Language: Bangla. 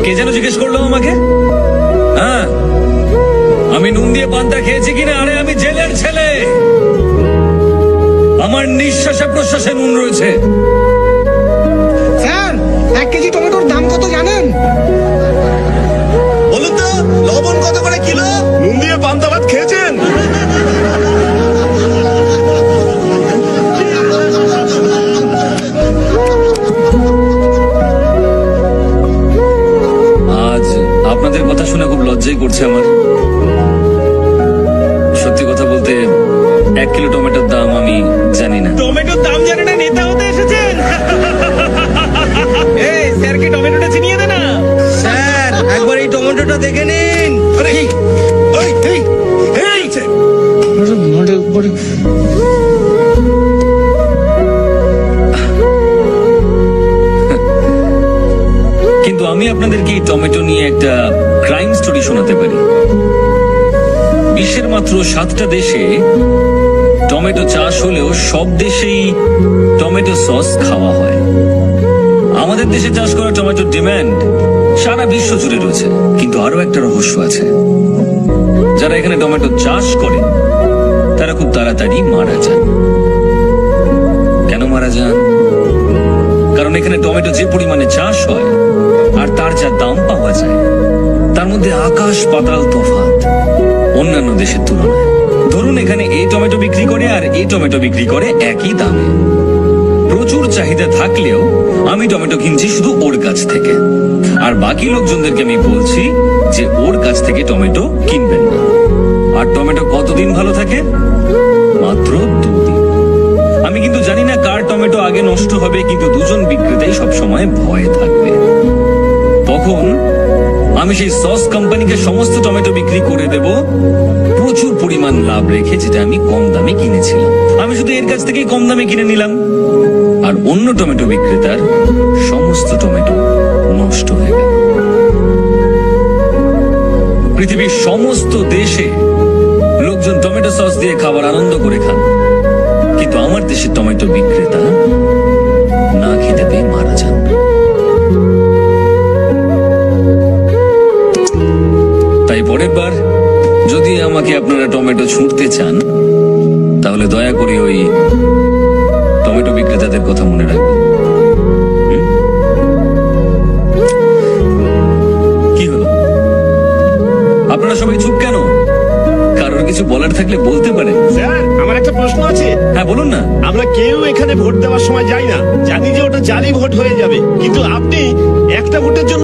কে যেন জিজ্ঞেস করলো আমাকে? হ্যাঁ, আমি নুন দিয়ে পান্তা খেয়েছি কিনা? আরে আমি জেলের ছেলে, আমার নিঃশ্বাসে প্রশ্বাসে নুন রয়েছে। স্যার, 1 কেজি টমেটোর দাম কত জানেন? বলুন তো, লবণ কত করে কিলো? নুন দিয়ে পান্তা ভাত খেয়েছেন? আজ আপনাদের কথা শুনে খুব লজ্জাই করছে আমার। সত্যি কথা বলতে 1 কিলো টমেটোর দাম আমি জানি না। টমেটোর দাম জানে না, নেতা হতে এসেছেন? এই স্যারকে টমেটোটা চিনিয়ে দে না। স্যার, একবার এই টমেটোটা দেখে নিন। আরে এই ছে। কিন্তু আমি আপনাদেরকে এই টমেটো নিয়ে একটা ক্রাইম স্টোরি শোনাতে পারি। বিশ্বের মাত্র 7টা দেশে টমেটো চাষ হলেও সব দেশেই টমেটো সস খাওয়া হয়। আমাদের দেশে চাষ করা টমেটোর ডিমান্ড সারা বিশ্ব জুড়ে রয়েছে। কিন্তু আরো একটা রহস্য আছে, যারা এখানে টমেটো চাষ করে তারা খুব তাড়াতাড়ি মারা যান। কেন মারা যান? কারণ এখানে টমেটো যে পরিমাণে চাষ হয় আর তার যা দাম পাওয়া যায়, তার মধ্যে আকাশ পাতাল তফাৎ অন্যান্য দেশের তুলনায়। ধরুন এখানে এই টমেটো বিক্রি করে আর এই টমেটো বিক্রি করে একই দামে। প্রচুর চাহিদা থাকলেও আমি টমেটো কিনছি শুধু ওর কাছ থেকে, আর বাকি লোকজনদেরকে আমি বলছি যে ওর কাছ থেকে টমেটো কিনবেন না। আর টমেটো কতদিন ভালো থাকে? মাত্র 2 দিন। আমি কিন্তু জানি না কার টমেটো আগে নষ্ট হবে, কিন্তু দুজন বিক্রেতাই সবসময় ভয়ে থাকবে। তখন আমি সেই সস কোম্পানিকে সমস্ত টমেটো বিক্রি করে দেব প্রচুর পরিমাণ লাভ রেখে, যেটা আমি কম দামে কিনেছিলাম। আমি শুধু এর কাছ থেকেই কম দামে কিনে নিলাম, আর অন্য টমেটো বিক্রেতার সমস্ত টমেটো নষ্ট হয়ে গেল। পৃথিবীর সমস্ত দেশে লোকজন টমেটো সস দিয়ে খাবার আনন্দ করে খান, কিন্তু আমার দেশের টমেটো বিক্রেতা না খেতে পেয়ে মারা যান। তাই পরের বার যদি আমাকে আপনারা টমেটো ছুঁড়তে চান, তাহলে দয়া করে ওই টমেটো বিক্রেতাদের কথা মনে রাখবেন। কি হলো? আপনারা সবাই চুপ কেন? কারোর কিছু বলার থাকলে বলতে পারেন। স্যার, আমার একটা প্রশ্ন আছে। হ্যাঁ, বলুন না। আমরা কেউ এখানে ভোট দেওয়ার সময় যাই না, জানি যে ওটা জালি ভোট হয়ে যাবে, কিন্তু আপনি একটা ভোটের জন্য